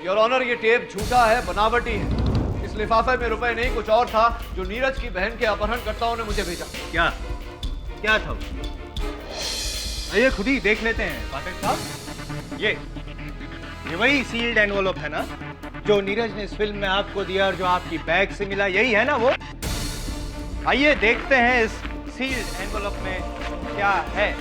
Your honour, ये tape झूठा है, बनावटी है। इस लिफाफे में रुपए नहीं, कुछ और था जो नीरज की बहन के अपहरणकर्ताओं ने मुझे भेजा। क्या क्या था? आइए खुद ही देख लेते हैं पाठक साहब। ये वही सील्ड एनवलप है ना जो नीरज ने इस फिल्म में आपको दिया और जो आपकी बैग से मिला, यही है ना वो? आइए देखते हैं इस सील्ड एनवलप में क्या है।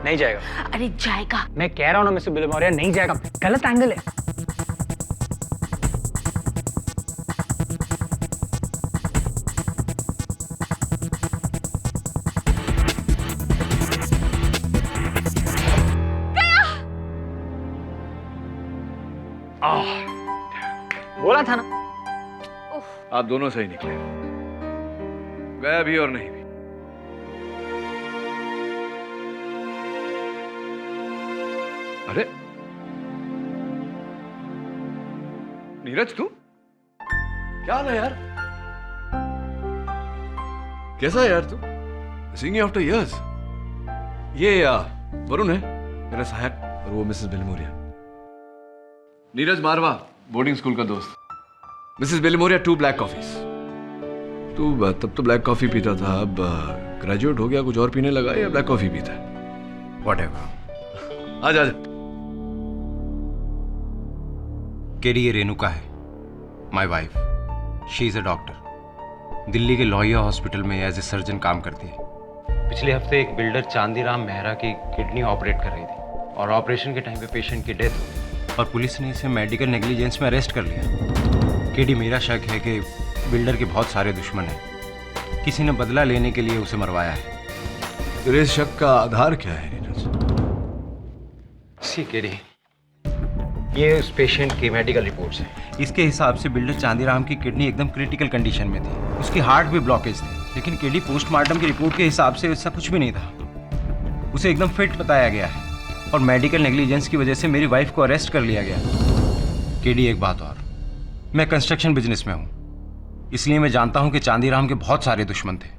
नहीं जाएगा। अरे जाएगा। मैं कह रहा हूँ ना मिस्टर बिल मौर्य, नहीं जाएगा। गलत एंगल है। बोला था ना। आप दोनों सही निकले, गया भी और नहीं भी। अरे नीरज, तू क्या हाल है यार? कैसा है यार तू? Seeing you after years. ये वरुण है मेरा सहायक, और वो Mrs Belmoria. Neeraj Marwah, boarding school का दोस्त। Mrs Belmoria, 2 black coffees. तू तब तो ब्लैक कॉफी पीता था, अब ग्रेजुएट हो गया, कुछ और पीने लगा या ब्लैक कॉफी पीता है? व्हाटएवर। आ जा। केडी ये रेणुका है, my wife. She is a doctor, Delhi के लोहिया हॉस्पिटल में एज ए सर्जन काम करती है। पिछले हफ्ते एक बिल्डर चांदीराम मेहरा की किडनी ऑपरेट कर रही थी और ऑपरेशन के टाइम पे पेशेंट की डेथ हो गई और पुलिस ने इसे मेडिकल नेग्लिजेंस में अरेस्ट कर लिया। केडी, मेरा शक है कि बिल्डर के बहुत सारे दुश्मन हैं, किसी ने बदला लेने के लिए उसे मरवाया है। तेरे इस शक का आधार क्या है नीरज? सी केडी, ये उस पेशेंट की मेडिकल रिपोर्ट्स हैं। इसके हिसाब से बिल्डर चांदीराम की किडनी एकदम क्रिटिकल कंडीशन में थी, उसकी हार्ट भी ब्लॉकेज थी। लेकिन केडी, पोस्टमार्टम की रिपोर्ट के हिसाब से ऐसा कुछ भी नहीं था। उसे एकदम फिट बताया गया है और मेडिकल नेग्लिजेंस की वजह से मेरी वाइफ को अरेस्ट कर लिया गया। केडी, एक बात और, मैं कंस्ट्रक्शन बिजनेस में हूँ, इसलिए मैं जानता हूँ कि चांदीराम के बहुत सारे दुश्मन थे।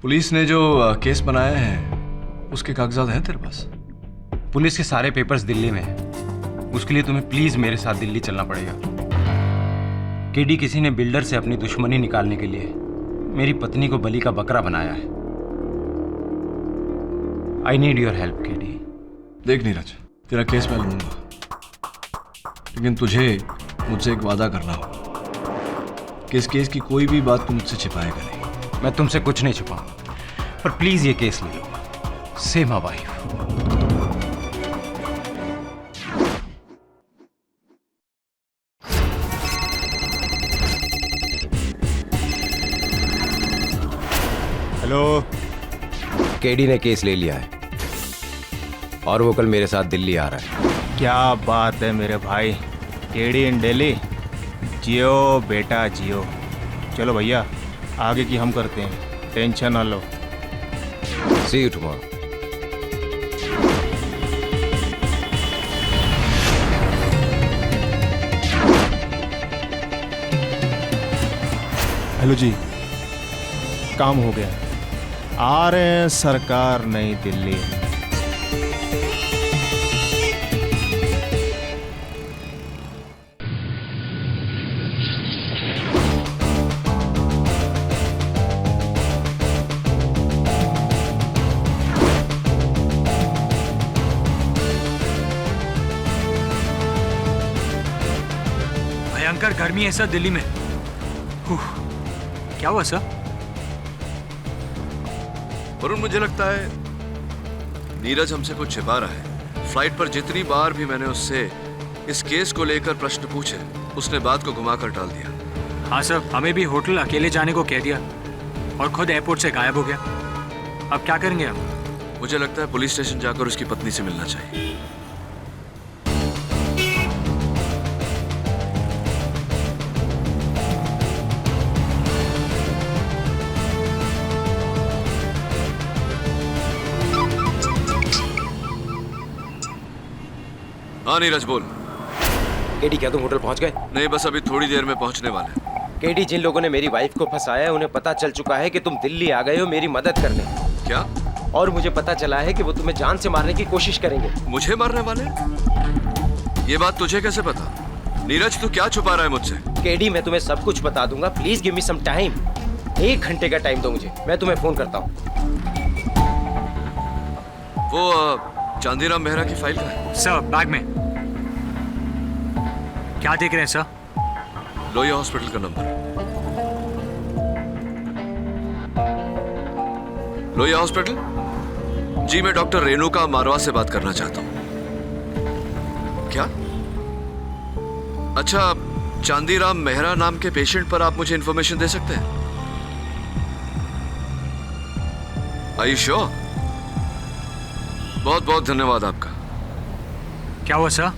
पुलिस ने जो केस बनाया है उसके कागजात हैं तेरे पास? पुलिस के सारे पेपर्स दिल्ली में हैं। उसके लिए तुम्हें प्लीज मेरे साथ दिल्ली चलना पड़ेगा। केडी, किसी ने बिल्डर से अपनी दुश्मनी निकालने के लिए मेरी पत्नी को बलि का बकरा बनाया है। I need your help KD. देख नीरज, तेरा केस मैं लूंगा, लेकिन तुझे मुझसे एक वादा करना होगा कि इस केस की कोई भी बात तू मुझसे छिपाएगा नहीं। मैं तुमसे कुछ नहीं छिपाऊंगा, पर प्लीज ये केस ले लो। Save my wife. Hello. KD ने केस ले लिया है और वो कल मेरे साथ दिल्ली आ रहा है। क्या बात है मेरे भाई। केडी इन दिल्ली, जियो बेटा जियो। चलो भैया, आगे की हम करते हैं, टेंशन ना लो। सी यू टुमारो। हेलो जी, काम हो गया, आ रहे हैं सरकार नई दिल्ली। भयंकर गर्मी है सर दिल्ली में। क्या हुआ सर? वरुण, मुझे लगता है नीरज हमसे कुछ छिपा रहा है। फ्लाइट पर जितनी बार भी मैंने उससे इस केस को लेकर प्रश्न पूछे, उसने बात को घुमाकर टाल दिया। हाँ सर, हमें भी होटल अकेले जाने को कह दिया और खुद एयरपोर्ट से गायब हो गया। अब क्या करेंगे हम? मुझे लगता है पुलिस स्टेशन जाकर उसकी पत्नी से मिलना चाहिए। हाँ नीरज, बोल। केडी, क्या तुम होटल पहुंच गए? नहीं, बस अभी थोड़ी देर में पहुंचने वाले हैं। केडी, जिन लोगों ने मेरी वाइफ को फंसाया है उन्हें पता चल चुका है कि तुम दिल्ली आ गए हो मेरी मदद करने। क्या? और मुझे पता चला है कि वो तुम्हें जान से मारने की कोशिश करेंगे। मुझे मारने वाले? ये बात तुझे कैसे पता? नीरज, तू क्या छुपा रहा है मुझसे? केडी, मैं तुम्हें सब कुछ बता दूंगा। Please give me some time. 1 घंटे का टाइम दो मुझे, मैं तुम्हें फोन करता हूँ। वो चांदीराम मेहरा की फाइल का है सर, बैग में। क्या देख रहे हैं सर? लोहिया हॉस्पिटल का नंबर। लोहिया हॉस्पिटल? जी, मैं डॉक्टर रेणुका मारवा से बात करना चाहता हूं। क्या? अच्छा, चांदीराम मेहरा नाम के पेशेंट पर आप मुझे इंफॉर्मेशन दे सकते हैं? Are you sure? बहुत बहुत धन्यवाद आपका। क्या हुआ सर?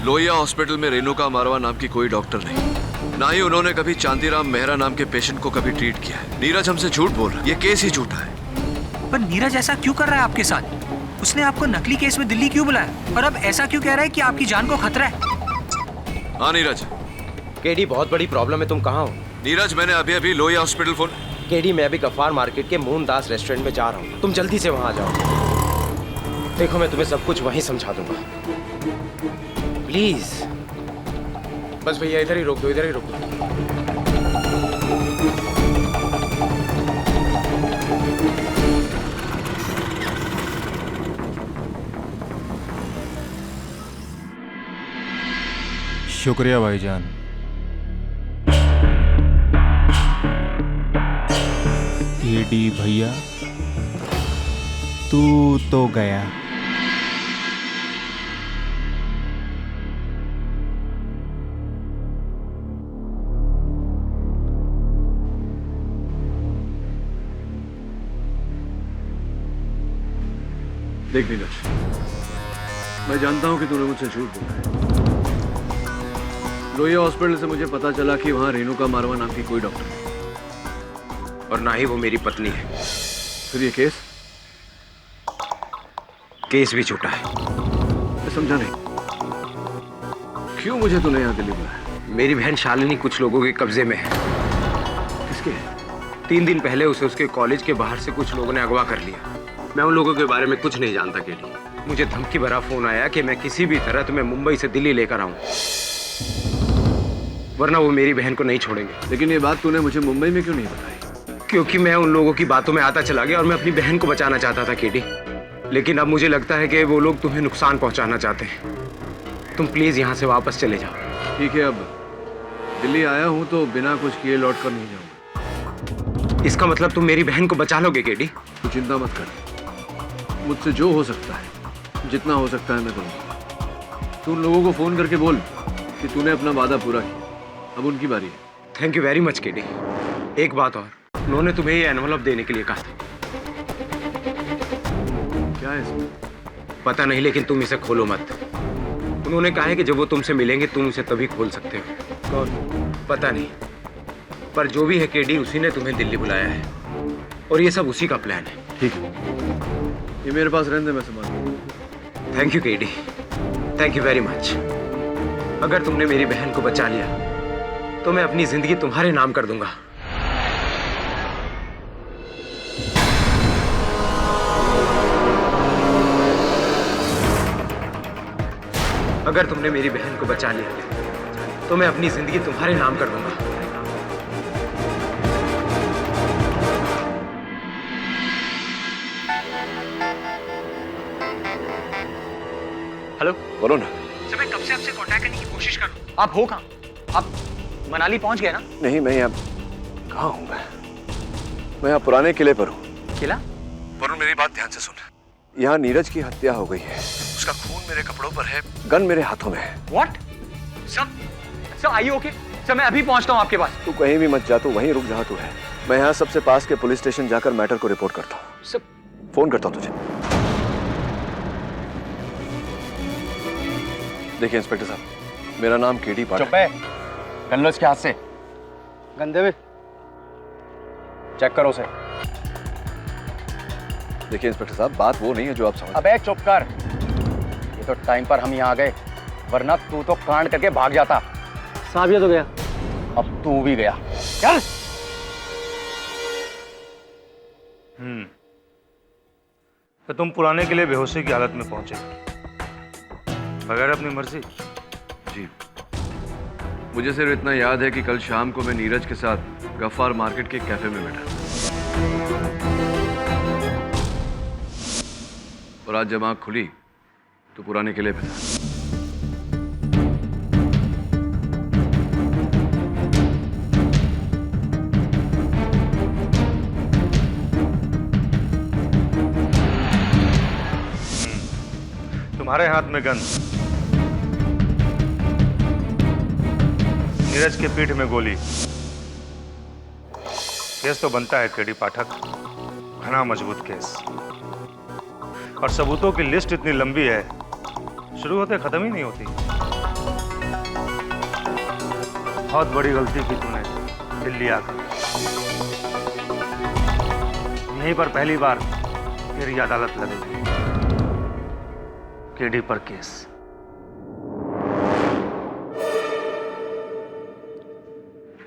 लोहिया हॉस्पिटल में रेणुका मारवा नाम की कोई डॉक्टर नहीं, ना ही उन्होंने कभी चांदीराम मेहरा नाम के पेशेंट को कभी ट्रीट किया है। नीरज हमसे झूठ बोल रहा है, ये केस ही झूठा है। पर नीरज ऐसा क्यों कर रहा है आपके साथ? उसने आपको नकली केस में दिल्ली क्यों बुलाया और अब ऐसा क्यों कह रहा है कि आपकी जान को खतरा है? हाँ नीरज। केडी, बहुत बड़ी प्रॉब्लम है, तुम कहाँ हो? नीरज, मैंने अभी अभी लोहिया हॉस्पिटल फोन। केडी, मैं अभी गफ्फार मार्केट के मोहनदास रेस्टोरेंट में जा रहा हूँ, तुम जल्दी से वहाँ आ जाओ। देखो, मैं तुम्हें सब कुछ वहीं समझा दूंगा, प्लीज। बस भैया, इधर ही रोक दो, इधर ही रोक दो। शुक्रिया भाईजान। केडी भैया, तू तो गया। देख नीरज, मैं जानता हूं कि तूने मुझसे झूठ बोला है। लोहिया हॉस्पिटल से मुझे पता चला कि वहां रेणुका मारवा नाम की कोई डॉक्टर नहीं, और ना ही वो मेरी पत्नी है। फिर ये केस भी झूठा है। मैं समझा नहीं, क्यों मुझे तूने यहाँ दिल्ली बुलाया? मेरी बहन शालिनी कुछ लोगों के कब्जे में है। किसके? 3 दिन पहले उसे उसके कॉलेज के बाहर से कुछ लोगों ने अगवा कर लिया। मैं उन लोगों के बारे में कुछ नहीं जानता केडी। मुझे धमकी भरा फोन आया कि मैं किसी भी तरह तुम्हें मुंबई से दिल्ली लेकर आऊं, वरना वो मेरी बहन को नहीं छोड़ेंगे। लेकिन ये बात तूने मुझे मुंबई में क्यों नहीं बताई? क्योंकि मैं उन लोगों की बातों में आता चला गया और मैं अपनी बहन को बचाना चाहता था केडी। लेकिन अब मुझे लगता है कि वो लोग तुम्हें नुकसान पहुंचाना चाहते हैं। तुम प्लीज यहाँ से वापस चले जाओ। ठीक है, अब दिल्ली आया हूँ तो बिना कुछ किए लौट कर नहीं जाऊंगा। इसका मतलब तुम मेरी बहन को बचा लोगे केडी? तू चिंता मत कर, मुझसे जो हो सकता है, जितना हो सकता है मैं करूँगा। तू उन लोगों को फोन करके बोल कि तूने अपना वादा पूरा किया, अब उनकी बारी है। Thank you very much KD. एक बात और, उन्होंने तुम्हें ये एनवलप देने के लिए कहा था। क्या है इसमें? पता नहीं, लेकिन तुम इसे खोलो मत। उन्होंने कहा है कि जब वो तुमसे मिलेंगे तुम उसे तभी खोल सकते हो। कौन? पता नहीं, पर जो भी है केडी, उसी ने तुम्हें दिल्ली बुलाया है और ये सब उसी का प्लान है। ठीक है, ये मेरे पास रहने दे, मैं संभाल। Thank you KD, thank you very much. अगर तुमने मेरी बहन को बचा लिया तो मैं अपनी जिंदगी तुम्हारे नाम कर दूंगा। अगर तुमने मेरी बहन को बचा लिया तो मैं अपनी जिंदगी तुम्हारे नाम कर दूंगा। हेलो वरुण, सर, मैं कब से आपसे कांटेक्ट करने की कोशिश कर रहा हूँ। आप हो कहाँ? आप मनाली पहुंच गए ना? नहीं, मैं यहाँ कहाँ हूँ? मैं यहाँ पुराने किले पर हूँ। किला? वरुण, मेरी बात ध्यान से सुन। यहाँ नीरज की हत्या हो गई है, उसका खून मेरे कपड़ों पर है, गन मेरे हाथों में है। What? सर आइए, ओके सर, मैं अभी पहुंचता हूँ आपके पास। तू कहीं भी मत जा, तू वहीं रुक जहाँ तू है। मैं यहाँ सबसे पास के पुलिस स्टेशन जाकर मैटर को रिपोर्ट करता हूँ। सर, फोन करता हूँ तुझे। देखिए इंस्पेक्टर साहब, मेरा नाम केडी पाठक। चुप है, गन लो इसके हाथ से। गंदे में चेक करो उसे। देखिए इंस्पेक्टर साहब, बात वो नहीं है जो आप समझ। अबे चुप कर, ये तो टाइम पर हम यहाँ आ गए, वरना तू तो कांड करके भाग जाता। साहब ये तो गया। अब तू भी गया। चल। तो तुम पुराने किले बेहोशी की हालत में पहुंचे बगैर अपनी मर्जी? जी, मुझे सिर्फ इतना याद है कि कल शाम को मैं नीरज के साथ गफ्फार मार्केट के कैफे में बैठा और आज जब आँख खुली तो पुराने किले पे था। तुम्हारे हाथ में गन, नीरज के पीठ में गोली। केस तो बनता है केडी पाठक, घना मजबूत केस, और सबूतों की लिस्ट इतनी लंबी है, शुरू होते खत्म ही नहीं होती। बहुत बड़ी गलती की तूने दिल्ली आकर। यहीं पर पहली बार तेरी अदालत लगेगी, केडी पर केस।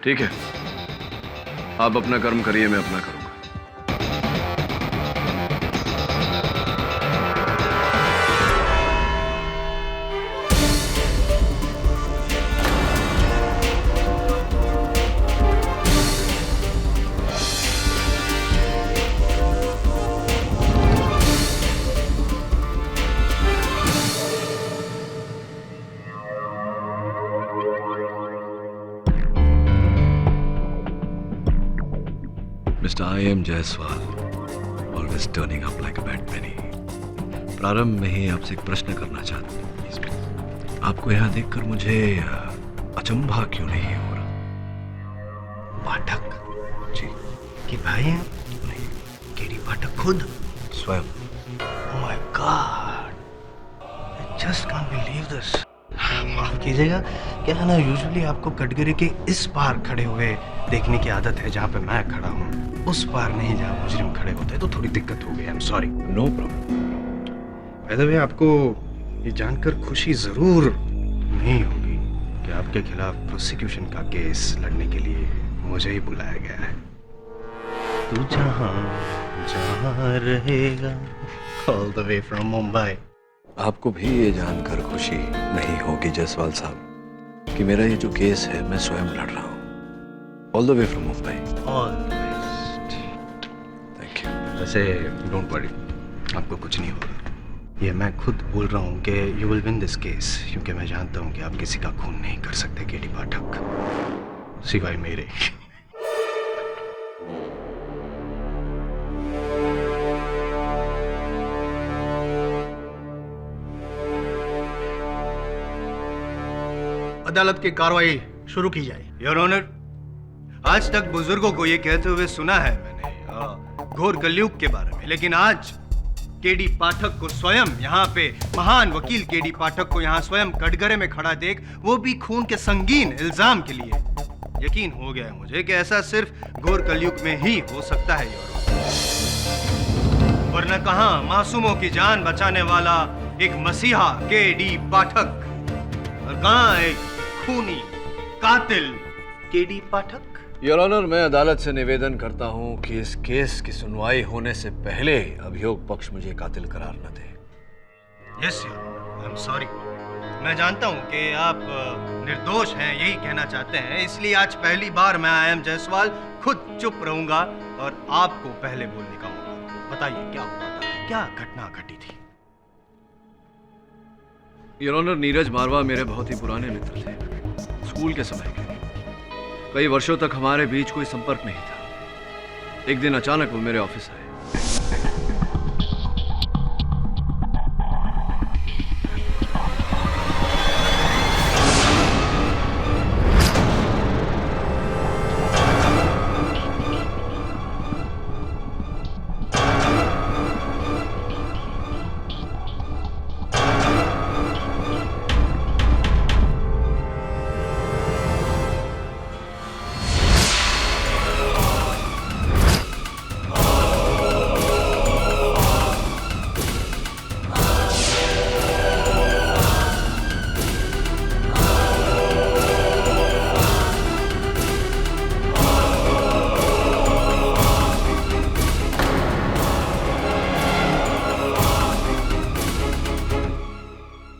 ठीक है, आप अपना कर्म करिए, मैं अपना करूंगा। Mr. I am Jaiswal, always turning up like a bad penny. प्रारंभ में ही आपसे एक प्रश्न करना चाहता हूँ, प्लीज प्लीज। आपको यहाँ देखकर मुझे अचंभा क्यों नहीं हो रहा? पाठक जी, कि भाई हैं? नहीं, केडी पाठक खुद? स्वयं। Oh my God! I just can't believe this. माफ कीजिएगा, क्या है ना, यूजुअली आपको कटघरे के इस पार खड़े हुए देखने की आदत है जहाँ पे मैं खड़ा हूँ, उस पार नहीं जहाँ मुजरिम खड़े होते हैं, तो थोड़ी दिक्कत हो गई। I am sorry. No problem. By the way, आपको ये जानकर खुशी जरूर नहीं होगी कि आपके खिलाफ प्रोसिक्यूशन का केस लड़ने के लिए मुझे ही बुलाया गया है। तू जहाँ जहाँ रहेगा, all the way from Mumbai. आपको भी ये जानकर खुशी नहीं होगी जायसवाल साहब कि मेरा ये जो केस है मैं स्वयं लड़ रहा हूँ, all the way from Mumbai. All the best. Thank you. वैसे डोंट वरी, आपको कुछ नहीं होगा। ये मैं खुद बोल रहा हूँ कि you will win this case, क्योंकि मैं जानता हूँ कि आप किसी का खून नहीं कर सकते केडी पाठक, सिवाय मेरे। अदालत की कार्रवाई शुरू की जाए। योर ऑनर, आज तक बुजुर्गों को ये कहते हुए सुना है मैंने घोर कलयुग के बारे में, लेकिन आज केडी पाठक को स्वयं यहाँ पे, महान वकील केडी पाठक को यहाँ स्वयं कटघरे में खड़ा देख, वो भी खून के संगीन इल्जाम के लिए, यकीन हो गया है मुझे कि ऐसा सिर्फ घोर कलयुग में ही हो सकता है योर ऑनर। वरना कहाँ मासूमों की जान बचाने वाला एक मसीहा केडी पाठक, और कहाँ एक खूनी कातिल केडी पाठक। योर ऑनर, मैं अदालत से निवेदन करता हूं कि इस केस की सुनवाई होने से पहले अभियोग पक्ष मुझे कातिल करार न दे। Yes your, I am sorry. मैं जानता हूं कि आप निर्दोष हैं, यही कहना चाहते हैं, इसलिए आज पहली बार मैं आई एम जायसवाल खुद चुप रहूंगा और आपको पहले बोलने का मौका। बताइए क्या हुआ था, क्या घटना घटी थी? योर ऑनर, नीरज मारवा मेरे बहुत ही पुराने मित्र थे, स्कूल के समय के। कई वर्षों तक हमारे बीच कोई संपर्क नहीं था। एक दिन अचानक वो मेरे ऑफिस आए।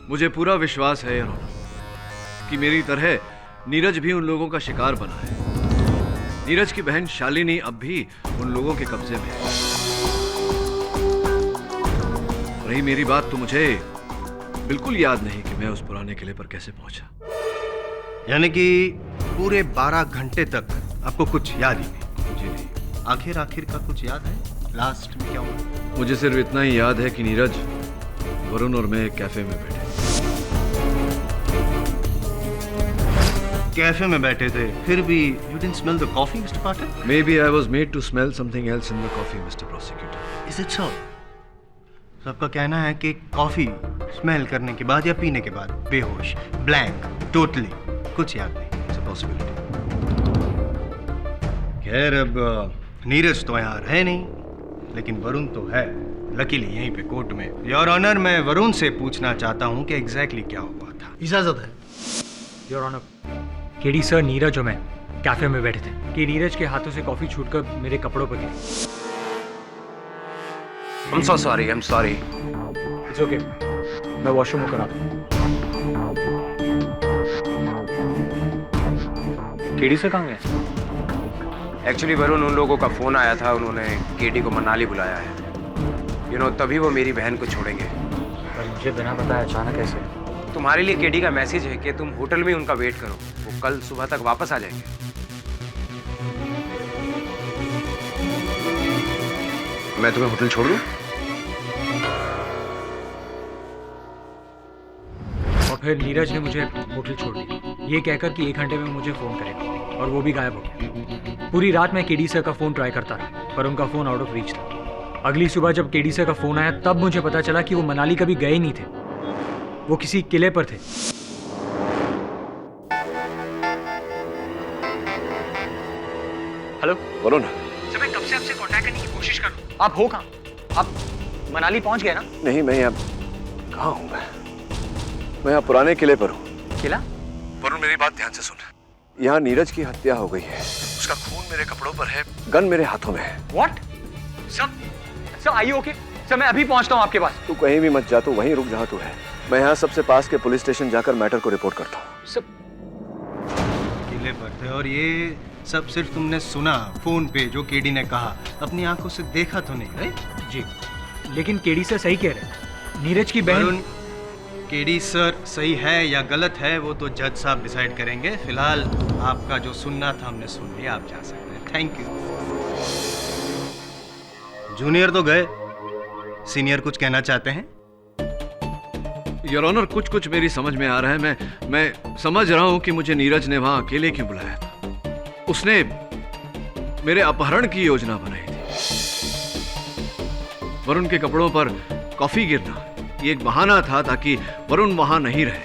मुझे पूरा विश्वास है योर ऑनर कि मेरी तरह नीरज भी उन लोगों का शिकार बना है। नीरज की बहन शालिनी अब भी उन लोगों के कब्जे में है। रही मेरी बात, तो मुझे बिल्कुल याद नहीं कि मैं उस पुराने किले पर कैसे पहुंचा। यानी कि पूरे 12 घंटे तक आपको कुछ याद ही नहीं? जी नहीं। आखिर का कुछ याद है? लास्ट में क्या हुआ? मुझे सिर्फ इतना ही याद है कि नीरज, वरुण और मैं एक कैफे में बैठे। कैफे में बैठे थे, फिर भी you didn't smell the coffee, Mr. Pathak? Maybe I was made to smell something else in the coffee, Mr. Prosecutor. Is it so? सबका कहना है कि कॉफी स्मेल करने के बाद या पीने के बाद बेहोश, ब्लैंक, टोटली कुछ याद नहीं। It's a possibility. खैर, अब नीरज तो यहाँ रहे नहीं, लेकिन वरुण तो है, लकीली यहीं पे कोर्ट में। योर ऑनर, मैं वरुण से पूछना चाहता हूँ कि एग्जैक्टली क्या हुआ था। इजाजत है your honour. KD sir, Neeraj और मैं कैफे में बैठे थे कि नीरज के हाथों से कॉफी छूटकर मेरे कपड़ों पर गिरी। I'm so sorry, I'm sorry. It's okay, मैं वॉशरूम होकर आता हूँ। केडी सर कहाँ गए? एक्चुअली वरुण, उन लोगों का फोन आया था, उन्होंने केडी को मनाली बुलाया है। तभी वो मेरी बहन को छोड़ेंगे। पर मुझे बिना बताए अचानक ऐसे? तुम्हारे लिए केडी का मैसेज है कि तुम होटल में उनका वेट करो, वो कल सुबह तक वापस आ जाएंगे। मैं तुम्हें होटल छोड़ दूं? और फिर नीरज ने मुझे होटल छोड़ दिया, ये कहकर कि 1 घंटे में मुझे फोन करेगा, और वो भी गायब हो गया। पूरी रात मैं केडी सर का फोन ट्राई करता रहा, पर उनका फोन आउट ऑफ रीच था। अगली सुबह जब केडी सर का फोन आया, तब मुझे पता चला कि वो मनाली कभी गए नहीं थे, वो किसी किले पर थे। हेलो वरुण, सर, मैं कब से आपसे कांटेक्ट करने की कोशिश कर रहा हूँ। आप हो कहाँ? आप मनाली पहुंच गए ना? नहीं, मैं यहाँ कहाँ हूँ? मैं यहाँ पुराने किले पर हूँ। किला? वरुण, मेरी बात ध्यान से सुन। यहाँ नीरज की हत्या हो गई है, उसका खून मेरे कपड़ों पर है, गन मेरे हाथों में है। What? Sir, are you okay? Sir, मैं अभी पहुंचता हूँ आपके पास। तू कहीं भी मत जा, तू वहीं रुक जहाँ तू है। मैं यहाँ सबसे पास के पुलिस स्टेशन जाकर मैटर को रिपोर्ट करता हूँ। सर, किले पर थे, और ये सब सिर्फ तुमने सुना फोन पे जो केडी ने कहा, अपनी आंखों से देखा तो नहीं, राइट? जी, लेकिन केडी सर सही कह रहे हैं। नीरज की बहन। केडी सर सही है या गलत है वो तो जज साहब डिसाइड करेंगे। फिलहाल आपका जो सुनना था हमने सुन लिया, आप जा सकते हैं। Thank you. जूनियर तो गए, सीनियर कुछ कहना चाहते हैं? योर ऑनर, कुछ मेरी समझ में आ रहा है। मैं समझ रहा हूं कि मुझे नीरज ने वहां अकेले क्यों बुलाया था। उसने मेरे अपहरण की योजना बनाई थी। वरुण के कपड़ों पर कॉफी गिरना ये एक बहाना था ताकि वरुण वहां नहीं रहे।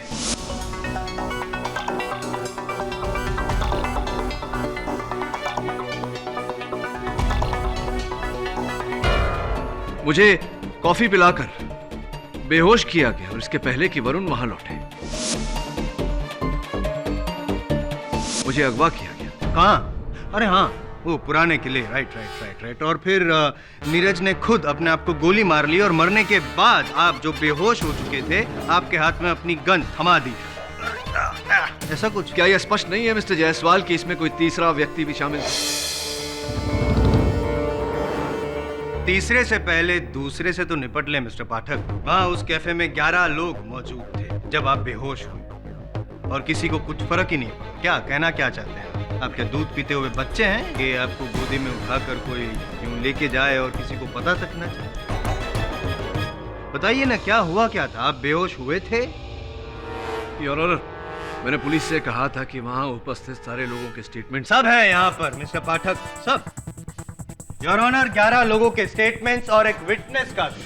मुझे कॉफी पिलाकर बेहोश किया गया और इसके पहले कि वरुण वहां लौटे मुझे अगवा किया गया। कहाँ? अरे हाँ, वो पुराने किले। राइट। और फिर नीरज ने खुद अपने आप को गोली मार ली और मरने के बाद आप जो बेहोश हो चुके थे, आपके हाथ में अपनी गन थमा दी, ऐसा कुछ? क्या यह स्पष्ट नहीं है मिस्टर जायसवाल कि इसमें कोई तीसरा व्यक्ति भी शामिल था? तीसरे से पहले दूसरे से तो निपट ले मिस्टर पाठक। वहाँ उस कैफे में 11 लोग मौजूद थे जब आप बेहोश हुए और किसी को कुछ फर्क ही नहीं पड़ा। क्या कहना क्या चाहते हैं? आप क्या दूध पीते हुए बच्चे हैं कि आपको गोदी में उठाकर कोई यूं लेके जाए और किसी को पता तक ना चले? बताइए ना, क्या हुआ क्या था? आप बेहोश हुए थे? योर ऑनर, मैंने पुलिस से कहा था कि वहां उपस्थित सारे लोगों के स्टेटमेंट सब है यहाँ पर मिस्टर पाठक, सब। योर ऑनर, 11 लोगों के स्टेटमेंट्स और एक विटनेस का भी।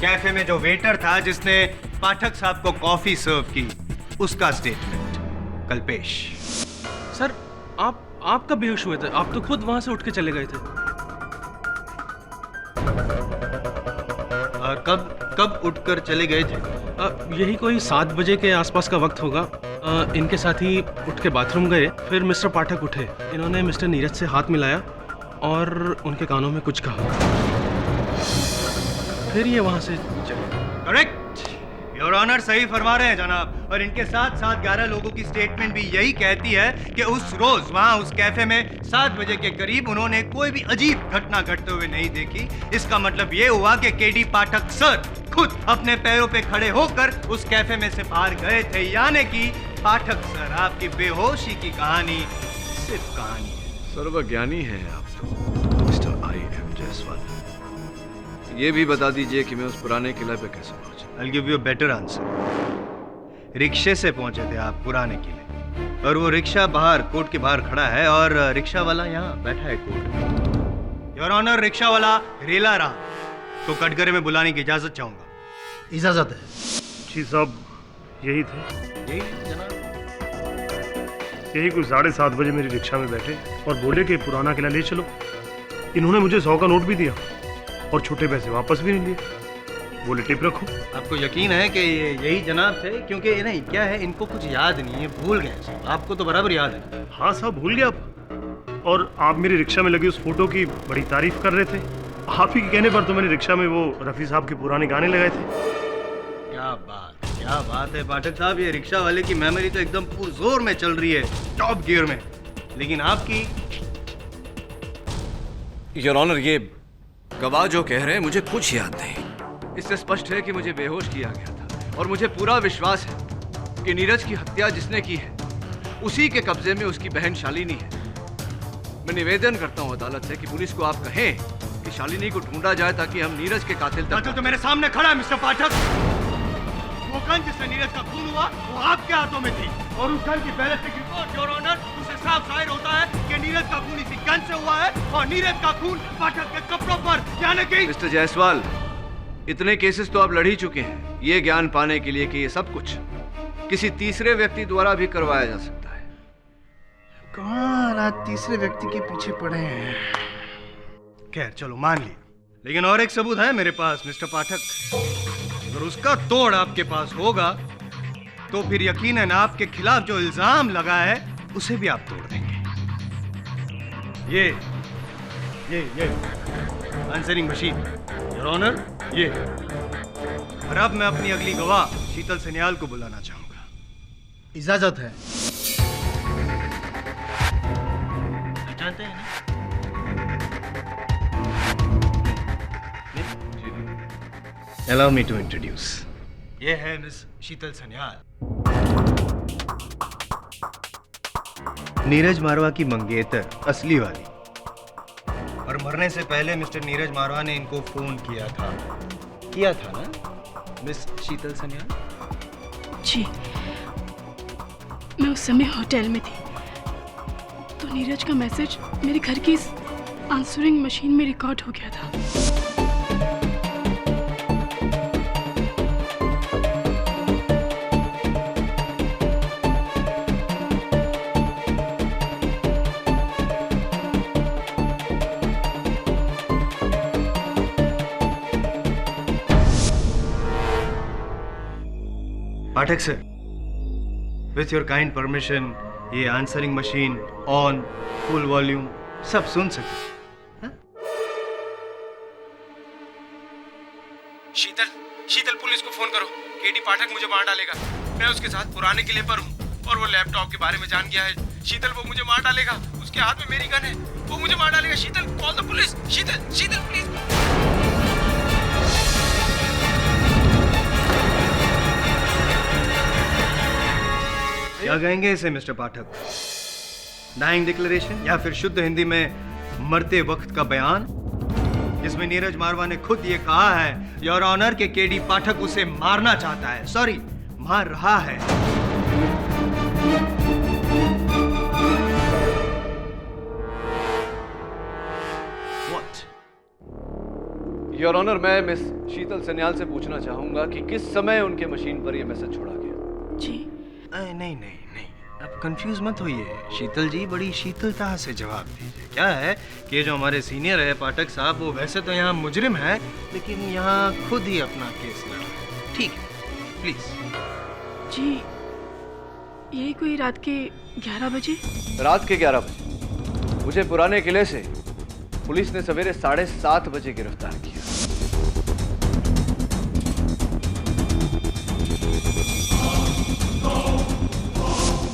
कैफे में जो वेटर था जिसने पाठक साहब को कॉफी सर्व की, उसका स्टेटमेंट। कल्पेश। सर, आप कब बेहोश हुए थे? आप तो खुद वहां से उठ के चले गए थे। कब उठकर चले गए थे? यही कोई 7 बजे के आसपास का वक्त होगा। इनके साथ ही उठ के बाथरूम गए, फिर मिस्टर पाठक उठे। इन्होंने मिस्टर नीरज से हाथ मिलाया और उनके कानों में कुछ कहा, फिर ये वहां से चले। करेक्ट, योर ऑनर सही फरमा रहे हैं जनाब। और इनके साथ साथ 11 लोगों की स्टेटमेंट भी यही कहती है कि उस रोज वहां उस कैफे में 7 बजे के करीब उन्होंने कोई भी अजीब घटना घटते हुए नहीं देखी। इसका मतलब ये हुआ कि केडी पाठक सर खुद अपने पैरों पे खड़े होकर उस कैफे में से बाहर गए थे। यानी कि पाठक सर, आपकी बेहोशी की कहानी सिर्फ कहानी है। सर्वज्ञानी हैं आप तो मिस्टर I.M. जायसवाल। ये भी बता दीजिए कि मैं उस पुराने किले पे कैसे पहुंचा? I'll give you a better answer. रिक्शे से पहुंचे थे आप पुराने किले, और वो रिक्शा बाहर कोर्ट के बाहर खड़ा है और रिक्शा वाला यहाँ बैठा है कोर्ट। योर ऑनर, रिक्शा वाला रेला रहा तो कटघरे में बुलाने की इजाजत चाहूंगा। इजाजत है। जी साहब, यही थे। यही कुछ 7:30 बजे मेरी रिक्शा में बैठे और बोले कि पुराना किला ले चलो। इन्होंने मुझे 100 का नोट भी दिया और छोटे पैसे वापस भी नहीं लिए। बोले टिप रखो। आपको यकीन है कि ये यही जनाब थे? क्योंकि नहीं, क्या है, इनको कुछ याद नहीं है, भूल गए। आपको तो बराबर याद है। हाँ साहब, भूल गया आप। और आप मेरी रिक्शा में लगी उस फोटो की बड़ी तारीफ कर रहे थे। आप ही के कहने पर तो मैंने रिक्शा में वो रफ़ी साहब के पुराने गाने लगाए थे। क्या बात है पाठक साहब, ये रिक्शा वाले की मेमोरी तो एकदम पुरजोर में चल रही है, टॉप गियर में। लेकिन आपकी? योर ऑनर, ये गवाह जो कह रहे हैं मुझे कुछ याद नहीं। इससे स्पष्ट है कि मुझे बेहोश किया गया था और मुझे पूरा विश्वास है कि नीरज की हत्या जिसने की है उसी के कब्जे में उसकी बहन शालिनी है। मैं निवेदन करता हूं अदालत से कि पुलिस को आप कहें कि शालिनी को ढूंढा जाए ताकि हम नीरज के कातिल तो मेरे सामने खड़ा है मिस्टर पाठक। वो गन जिससे नीरज का खून हुआ वो आपके हाथों में थी, और उस गन की बैलिस्टिक रिपोर्ट योर ऑनर उससे साफ जाहिर होता है कि नीरज का खून इसी गन से हुआ है और नीरज का खून पाठक के कपड़ों पर। यानी कि मिस्टर जायसवाल, इतने केसेस तो आप लड़ ही चुके हैं ये ज्ञान पाने के लिए कि ये सब कुछ किसी तीसरे व्यक्ति द्वारा भी करवाया जा सकता है। कौन आज तीसरे व्यक्ति के पीछे पड़े हैं? खैर चलो, मान लिया। लेकिन और एक सबूत है मेरे पास मिस्टर पाठक। अगर उसका तोड़ आपके पास होगा तो फिर यकीनन आपके खिलाफ जो इल्जाम लगा है उसे भी आप तोड़ देंगे। ये आंसरिंग मशीन योर ऑनर, ये। और अब मैं अपनी अगली गवाह शीतल सन्याल को बुलाना चाहूंगा। इजाजत है। जानते हैं ना? Allow me to introduce. ये है मिस शीतल सन्याल, नीरज मारवा की मंगेतर, असली वाली। और मरने से पहले मिस्टर नीरज मारवा ने इनको फोन किया था ना मिस शीतल सन्याल? जी, मैं उस समय होटल में थी तो नीरज का मैसेज मेरे घर की इस आंसरिंग मशीन में रिकॉर्ड हो गया था। Pathak sir, with your kind permission ये answering machine on, full volume, सब सुन सके। शीतल, शीतल पुलिस को फोन करो। केडी पाठक मुझे मार डालेगा। मैं उसके साथ पुराने किले पर हूँ और वो लैपटॉप के बारे में जान गया है। शीतल, वो मुझे मार डालेगा। उसके हाथ में मेरी गन है, वो मुझे मार डालेगा। Sheetal, call the police. Sheetal, Sheetal please. क्या कहेंगे इसे मिस्टर पाठक? डाइंग डिक्लेरेशन या फिर शुद्ध हिंदी में मरते वक्त का बयान, जिसमें नीरज मारवा ने खुद ये कहा है योर ऑनर के केडी पाठक उसे मारना चाहता है, सॉरी मार रहा है। What? योर ऑनर, मैं मिस शीतल सन्याल से पूछना चाहूंगा कि किस समय उनके मशीन पर यह मैसेज छोड़ा गया। जी नहीं नहीं नहीं, आप कंफ्यूज मत होइए। शीतल जी, बड़ी शीतलता से जवाब दीजिए। क्या है कि ये जो हमारे सीनियर है पाठक साहब, वो वैसे तो यहाँ मुजरिम है, लेकिन यहाँ खुद ही अपना केस लड़ रहे हैं। ठीक है, प्लीज। जी, यही कोई रात के 11 बजे। रात के 11 बजे मुझे पुराने किले से पुलिस ने सवेरे 7:30 बजे गिरफ्तार किया।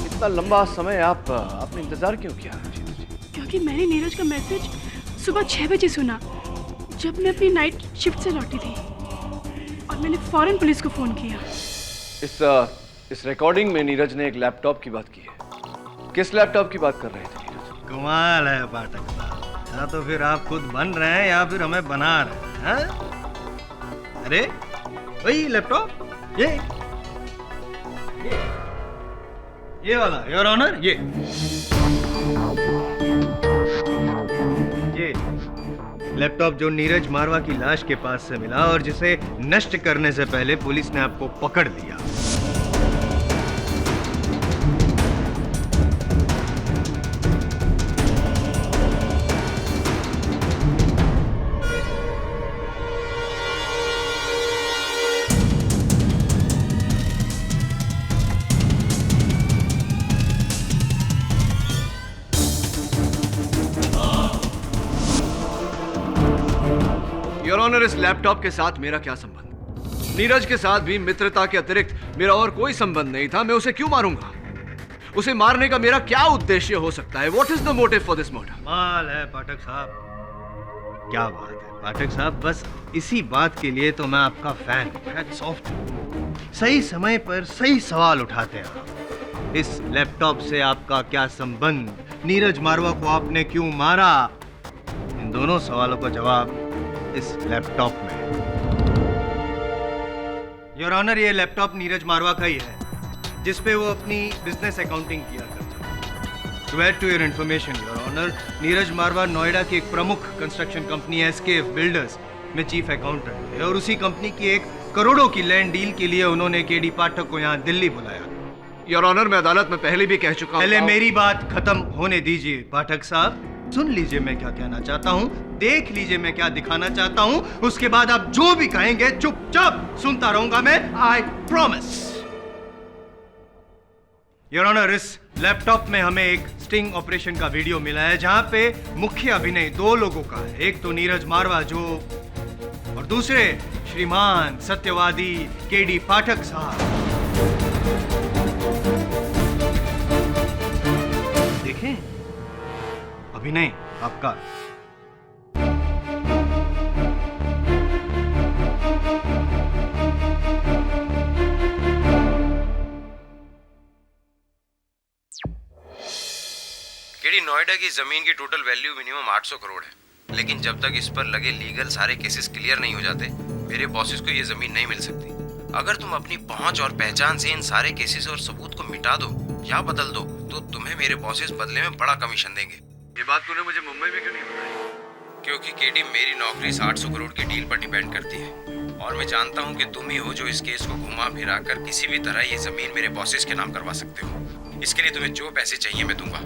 इतना लंबा समय आपने इंतजार क्यों किया? क्योंकि मैंने नीरज का मैसेज सुबह 6 बजे सुना, जब मैं अपनी नाइट शिफ्ट से लौटी थी, और मैंने फौरन पुलिस को फोन किया। इस रिकॉर्डिंग में नीरज ने एक लैपटॉप की बात की है। किस लैपटॉप की बात कर रहे थे नीरज? कमाल है पाठक साहब, या तो फिर आप खुद बन रहे हैं या फिर हमें बना रहे हैं। अरे वही लैपटॉप, ये वाला योर ऑनर, ये लैपटॉप जो नीरज मारवा की लाश के पास से मिला और जिसे नष्ट करने से पहले पुलिस ने आपको पकड़ लिया। योर ऑनर, इस लैपटॉप के साथ मेरा क्या संबंध? नीरज के साथ भी मित्रता के अतिरिक्त मेरा और कोई संबंध नहीं था। मैं उसे क्यों मारूंगा? उसे मारने का मेरा क्या उद्देश्य हो सकता है? What is the motive for this murder? कमाल है पाठक साहब, क्या बात है पाठक साहब। बस इसी बात के लिए तो मैं आपका फैन हूं। सॉफ्ट, सही समय पर सही सवाल उठाते हैं आप। इस लैपटॉप से आपका क्या संबंध? नीरज मारवा को आपने क्यों मारा? इन दोनों सवालों का जवाब इस लैपटॉप में। योर ऑनर, ये लैपटॉप नीरज मारवा का ही है, जिस पे वो अपनी बिजनेस अकाउंटिंग किया करता है। To add to your information your honour, Neeraj Marwah Noida की एक प्रमुख कंस्ट्रक्शन कंपनी SKF बिल्डर्स में चीफ अकाउंटेंट है, और उसी कंपनी की 1 करोड़ों की लैंड डील के लिए उन्होंने केडी पाठक को यहाँ दिल्ली बुलाया। योर ऑनर, मैं अदालत में पहले भी कह चुका हूं। पहले मेरी बात खत्म होने दीजिए पाठक साहब। सुन लीजिए मैं क्या कहना चाहता हूँ, देख लीजिए मैं क्या दिखाना चाहता हूँ, उसके बाद आप जो भी कहेंगे चुपचाप सुनता रहूंगा मैं, आई प्रॉमिस। योर ऑनर, इस लैपटॉप में हमें एक स्टिंग ऑपरेशन का वीडियो मिला है, जहां पे मुख्य अभिनय 2 लोगों का है। एक तो नीरज मारवा जो, और दूसरे श्रीमान सत्यवादी केडी पाठक साहब। देखें अभिनय आपका। केडी, नोएडा की जमीन की टोटल वैल्यू मिनिमम 800 करोड़ है, लेकिन जब तक इस पर लगे लीगल सारे केसेस क्लियर नहीं हो जाते, मेरे बॉसेस को ये जमीन नहीं मिल सकती। अगर तुम अपनी पहुंच और पहचान से इन सारे केसेस और सबूत को मिटा दो या बदल दो, तो तुम्हें मेरे बॉसेस बदले में बड़ा कमीशन देंगे। ये बात तूने मुझे मुंबई में क्यों नहीं बताई? क्योंकि केडी, मेरी नौकरी इस 800 करोड़ की डील पर डिपेंड करती है, और मैं जानता हूँ कि तुम ही हो जो इस केस को घुमा फिरा कर किसी भी तरह ये जमीन मेरे बॉसेस के नाम करवा सकते हो। इसके लिए तुम्हें जो पैसे चाहिए मैं दूंगा।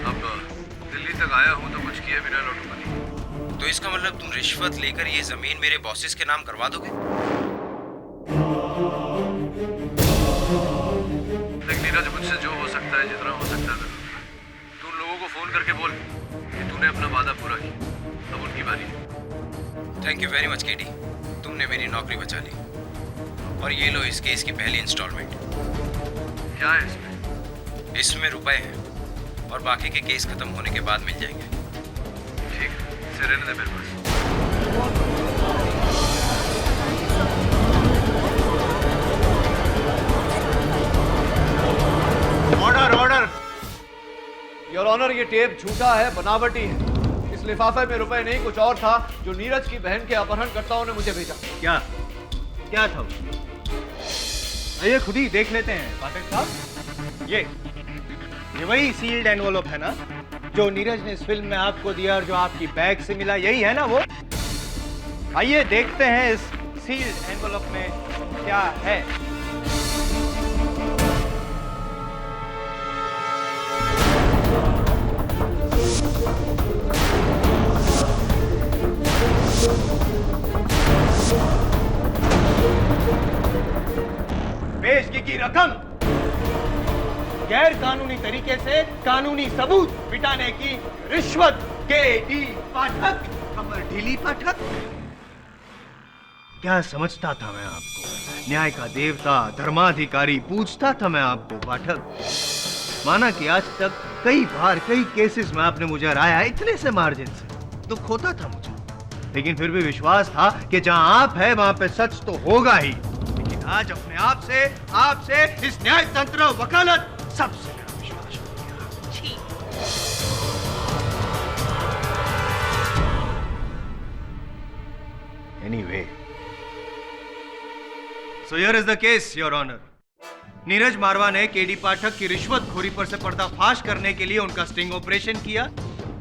अब दिल्ली तक आया हूँ तो कुछ किए बिना लौटूंगा नहीं। तो इसका मतलब तुम रिश्वत लेकर ये जमीन मेरे बॉसेस के नाम करवा दोगे? नीरज मुझसे जो हो सकता है, जितना हो सकता है तू उन लोगों को फोन करके बोल कि तूने अपना वादा पूरा किया। अब उनकी बारी है। Thank you very much KD, तुमने मेरी नौकरी बचा ली। और ये लो इस केस की पहली इंस्टॉलमेंट। क्या है इसमें? इसमें रुपए हैं और बाकी के केस खत्म होने के बाद मिल जाएंगे। ठीक है, इसे रहने दे मेरे पास। Order order. योर ऑनर, ये टेप झूठा है, बनावटी है। इस लिफाफे में रुपए नहीं, कुछ और था जो नीरज की बहन के अपहरणकर्ताओं ने मुझे भेजा। क्या क्या था? आइए खुद ही देख लेते हैं पाठक साहब। ये वही सील्ड एनवलप है ना जो नीरज ने इस फिल्म में आपको दिया और जो आपकी बैग से मिला, यही है ना वो? आइए देखते हैं इस सील्ड एनवलप में क्या है। पेशगी की रकम गैर कानूनी तरीके से कानूनी सबूत मिटाने की रिश्वत। केडी पाठक, कमर ढीली पाठक। क्या समझता था मैं आपको? न्याय का देवता, धर्माधिकारी पूछता था मैं आपको पाठक। माना कि आज तक कई बार कई केसेस में आपने मुझे हराया, इतने से मार्जिन से दुख होता था मुझे, लेकिन फिर भी विश्वास था कि जहां आप है वहां पे सच तो होगा ही। लेकिन आज अपने आपसे इस न्याय तंत्र, वकालत, सबसे मेरा विश्वास हो गया। Anyway, so here is the case your honour. Neeraj Marwah ने केडी पाठक की रिश्वतखोरी पर से पर्दाफाश करने के लिए उनका स्टिंग ऑपरेशन किया,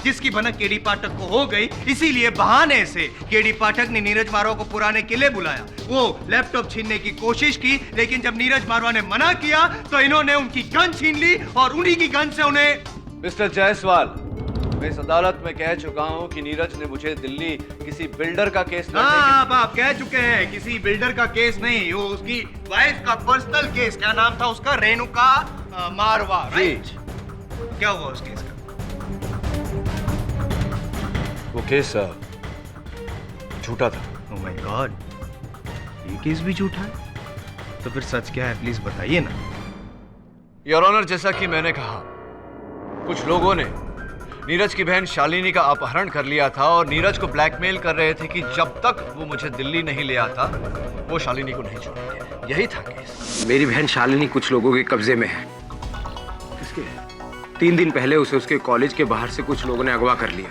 जिसकी भनक केडी पाठक को हो गई। इसीलिए बहाने से केडी पाठक ने नीरज मारवा को पुराने किले बुलाया। वो लैपटॉप छीनने की कोशिश की, लेकिन जब नीरज मारवा ने मना किया तो इन्होंने उनकी गन छीन ली और उन्हीं की गन से उन्हें। मिस्टर जायसवाल, मैं इस अदालत में कह चुका हूं कि नीरज ने मुझे दिल्ली किसी बिल्डर का केस आप कह चुके हैं, किसी बिल्डर का केस नहीं, वो उसकी वाइफ का पर्सनल केस। क्या नाम था उसका? रेणुका मारवा, राइट? क्या हुआ उस केस का? वो केस झूठा था। ओह माय गॉड, ये केस भी झूठा है? तो फिर सच क्या है, प्लीज बताइए ना। योर ऑनर, जैसा कि मैंने कहा, कुछ लोगों ने नीरज की बहन शालिनी का अपहरण कर लिया था और नीरज को ब्लैकमेल कर रहे थे कि जब तक वो मुझे दिल्ली नहीं ले आता वो शालिनी को नहीं छोड़ेंगे। यही था केस। मेरी बहन शालिनी कुछ लोगों के कब्जे में है। किसके? 3 दिन पहले उसे उसके कॉलेज के बाहर से कुछ लोगों ने अगवा कर लिया।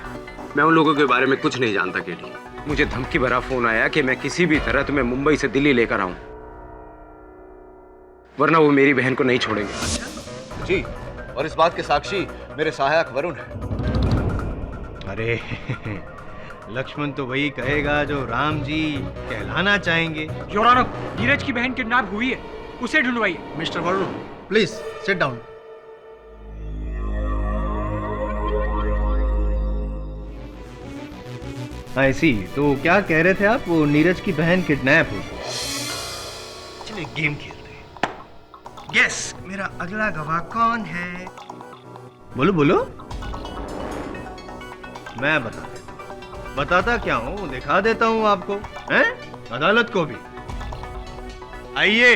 मैं उन लोगों के बारे में कुछ नहीं जानता केडी। मुझे धमकी भरा फोन आया कि मैं किसी भी तरह तुम्हें मुंबई से दिल्ली लेकर आऊं, वरना वो मेरी बहन को नहीं छोड़ेंगे। अच्छा जी, और इस बात के साक्षी मेरे सहायक वरुण है। अरे लक्ष्मण तो वही कहेगा जो राम जी कहलाना चाहेंगे। योर ऑनर, नीरज की बहन किडनैप हुई है, उसे ढूंढवाइए। Mister Varun, please sit down. I see, तो क्या कह रहे थे आप? वो नीरज की बहन किडनैप हुई। चलिए गेम खेलते हैं। यस, मेरा अगला गवाह कौन है? बोलो बोलो। मैं बताता क्या हूं, दिखा देता हूं आपको, हैं? अदालत को भी। आइए।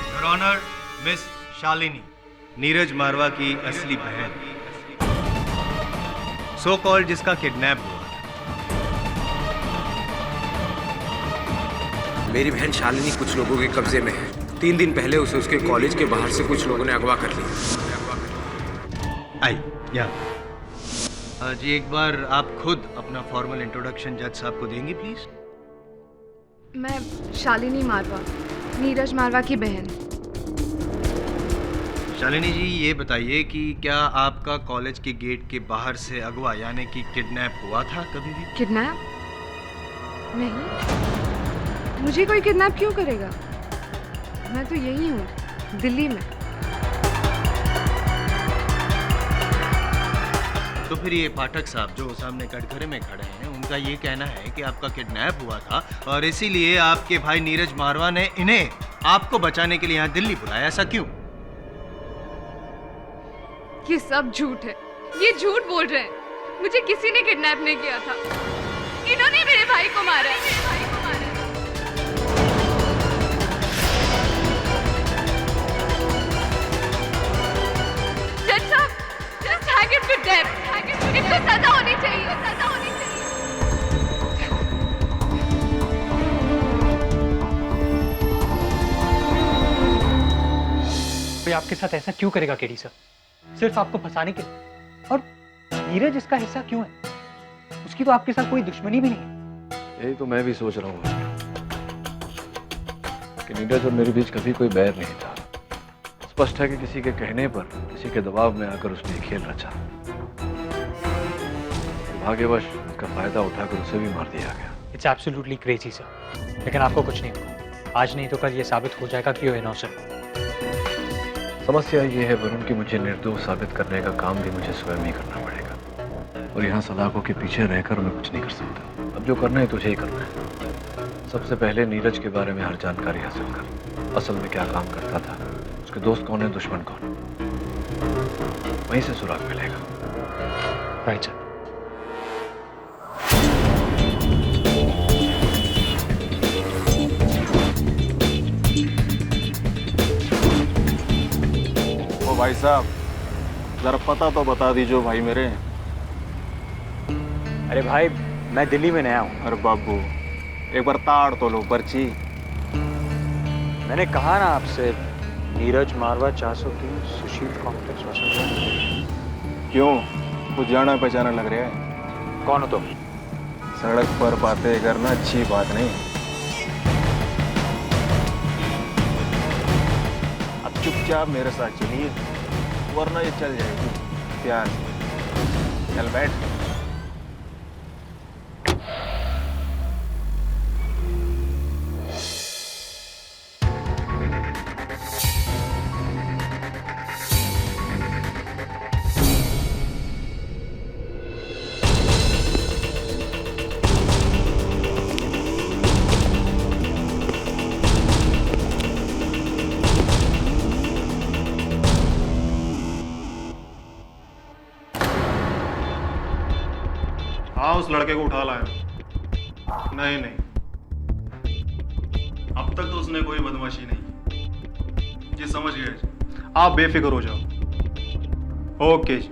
Your honour, miss Shalini, Neeraj Marwah की असली बहन, सो कॉल्ड जिसका किडनैप हुआ। मेरी बहन शालिनी कुछ लोगों के कब्जे में है। 3 दिन पहले उसे उसके कॉलेज के बाहर से कुछ लोगों ने अगवा कर लिया। आई या जी, एक बार आप खुद अपना फॉर्मल इंट्रोडक्शन जज साहब को देंगी प्लीज? मैं शालिनी मारवा, नीरज मारवा की बहन। शालिनी जी, ये बताइए कि क्या आपका कॉलेज के गेट के बाहर से अगवा यानी कि किडनैप हुआ था कभी भी? किडनैप? नहीं, मुझे कोई किडनैप क्यों करेगा? मैं तो यही हूँ, दिल्ली में। तो फिर ये पाठक साहब जो सामने कटघरे में खड़े हैं, उनका ये कहना है कि आपका किडनैप हुआ था और इसीलिए आपके भाई नीरज मारवा ने इन्हें आपको बचाने के लिए यहाँ दिल्ली बुलाया। ऐसा क्यों? ये सब झूठ है, ये झूठ बोल रहे हैं। मुझे किसी ने किडनैप नहीं किया था, इन्होंने मेरे भाई को मारा है। जज साहब, just hang him to death. इनको सजा होनी चाहिए, सजा होनी चाहिए। कोई आपके साथ ऐसा क्यों करेगा केडी सर? सिर्फ आपको फंसाने के लिए। और नीरज इसका हिस्सा क्यों है? उसकी तो आपके साथ कोई दुश्मनी भी नहीं है। यही तो मैं भी सोच रहा हूँ कि नीरज और मेरे बीच कभी कोई बैर नहीं था। स्पष्ट है कि किसी के कहने पर, किसी के दबाव में आकर उसने खेल रचा। भाग्यवश इसका फायदा उठाकर उसे भी मार दिया गया। इट्स एब्सोल्युटली क्रेजी सर, लेकिन आपको कुछ नहीं होगा। आज नहीं तो कल ये साबित हो जाएगा कि वो इनोसेंट। समस्या ये है वरुण कि मुझे निर्दोष साबित करने का काम भी मुझे स्वयं ही करना पड़ेगा, और यहाँ सलाखों के पीछे रहकर मैं कुछ नहीं कर सकता। अब जो करना है तुझे ही करना है। सबसे पहले नीरज के बारे में हर जानकारी हासिल कर। असल में क्या काम करता था, उसके दोस्त कौन है, दुश्मन कौन, वहीं से सुराग मिलेगा। Right sir. भाई साहब, जरा पता तो बता दीजिए भाई मेरे। अरे भाई, मैं दिल्ली में नया हूँ। अरे बाबू, एक बार ताड़ तो लो पर्ची। मैंने कहा ना आपसे, नीरज मारवा 403 सुशील कॉम्प्लेक्स वसंत। क्यों, कुछ जाना पहचाना लग रहा है? कौन हो तुम? सड़क पर बातें करना अच्छी बात नहीं। अब चुपचाप मेरे साथ चलिए, वरना ये चल जाएगी प्यार से। चल बैठ। हाँ, उस लड़के को उठा लाया। नहीं, अब तक तो उसने कोई बदमाशी नहीं की। जी समझ गए जी, आप बेफिक्र हो जाओ। ओके जी।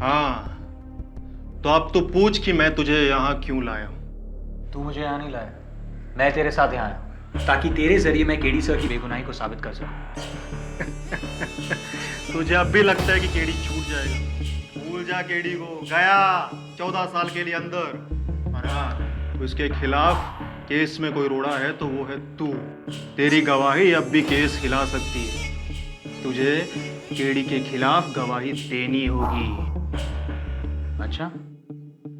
हाँ, तो अब तू पूछ कि मैं तुझे यहाँ क्यों लाया हूँ। तू मुझे यहाँ नहीं लाया, मैं तेरे साथ यहाँ आया ताकि तेरे जरिए मैं केडी सर की बेगुनाही को साबित कर सकूं। तुझे अब भी लगता है कि केडी छूट जाएगा? भूल जा केडी को, गया 14 साल के लिए अंदर। और हाँ, उसके खिलाफ केस में कोई रोड़ा है तो वो है तू। तेरी गवाही अब भी केस हिला सकती है। तुझे केडी के खिलाफ गवाही देनी होगी। अच्छा,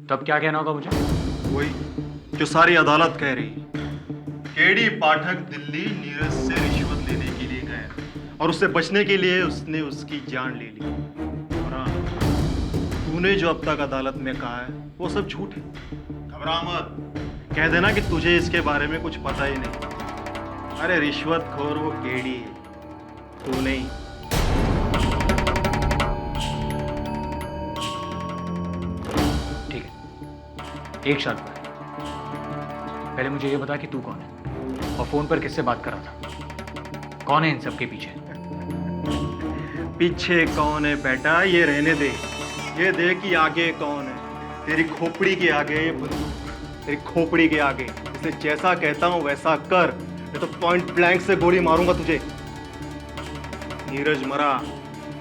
तब क्या कहना होगा मुझे? वही जो सारी अदालत कह रही है। केडी पाठक दिल्ली नीरज से रिश्वत लेने के लिए गया और उससे बचने के लिए उसने उसकी जान ले ली। और हाँ, तूने जो अब तक अदालत में कहा है वो सब झूठ है। घबरा मत, कह देना कि तुझे इसके बारे में कुछ पता ही नहीं। अरे रिश्वतखोर वो केडी है, तू नहीं। ठीक है, एक शर्त पर। पहले मुझे ये बता कि तू कौन है और फोन पर किससे बात कर रहा था? कौन है इन सब के पीछे? पीछे कौन है बेटा, ये रहने दे। ये देख कि आगे कौन है। तेरी खोपड़ी के आगे ये बंदूक, तेरी खोपड़ी के आगे। इसलिए जैसा कहता हूं वैसा कर, नहीं तो पॉइंट ब्लैंक से गोली मारूंगा तुझे। नीरज मरा,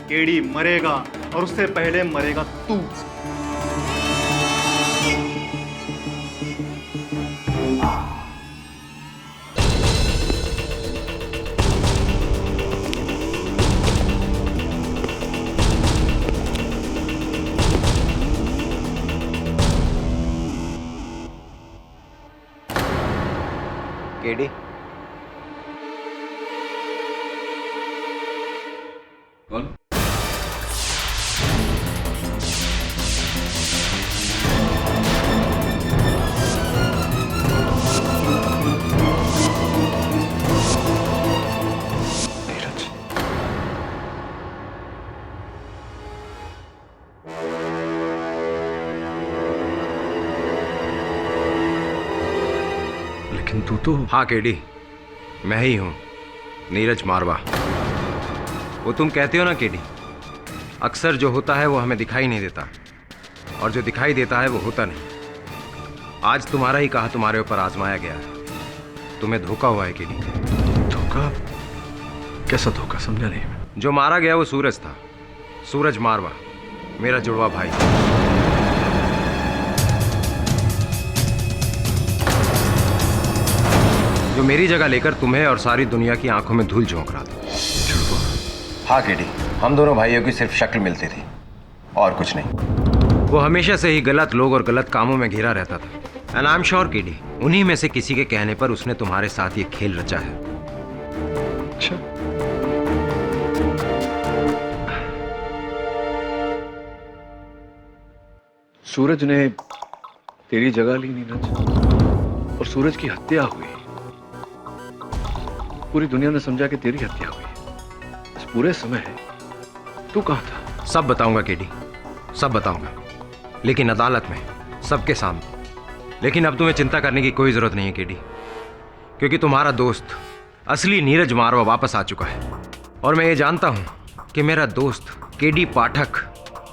केडी मरेगा और उससे पहले मरेगा तू। केडी, कौन? लेकिन तू तो हाँ केडी, मैं ही हूं, नीरज मारवा। वो तुम कहते हो ना केडी, अक्सर जो होता है वो हमें दिखाई नहीं देता, और जो दिखाई देता है वो होता नहीं। आज तुम्हारा ही कहा तुम्हारे ऊपर आजमाया गया है। तुम्हें धोखा हुआ है केडी। धोखा? कैसा धोखा? समझा नहीं मैं। जो मारा गया वो सूरज था, सूरज मारवा, मेरा जुड़वा भाई। जो मेरी जगह लेकर तुम्हें और सारी दुनिया की आंखों में धूल झोंक रहा था। जुड़वा? हाँ केडी, हम दोनों भाइयों की सिर्फ शक्ल मिलती थी और कुछ नहीं। वो हमेशा से ही गलत लोग और गलत कामों में घिरा रहता था। And I am sure KD, उन्हीं में से किसी के कहने पर उसने तुम्हारे साथ ये खेल रचा है। अच्छा, सूरज ने तेरी जगह ली नीरज, और सूरज की हत्या हुई। पूरी दुनिया ने समझा कि तेरी हत्या हुई। इस पूरे समय तू कहां था? सब बताऊंगा केडी, सब बताऊंगा, लेकिन अदालत में, सबके सामने। लेकिन अब तुम्हें चिंता करने की कोई जरूरत नहीं है केडी, क्योंकि तुम्हारा दोस्त असली नीरज मारवा वापस आ चुका है। और मैं ये जानता हूं कि मेरा दोस्त केडी पाठक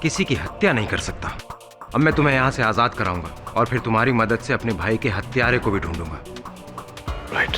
किसी की हत्या नहीं कर सकता। अब मैं तुम्हें यहां से आजाद कराऊंगा और फिर तुम्हारी मदद से अपने भाई के हत्यारे को भी ढूंढूंगा। राइट।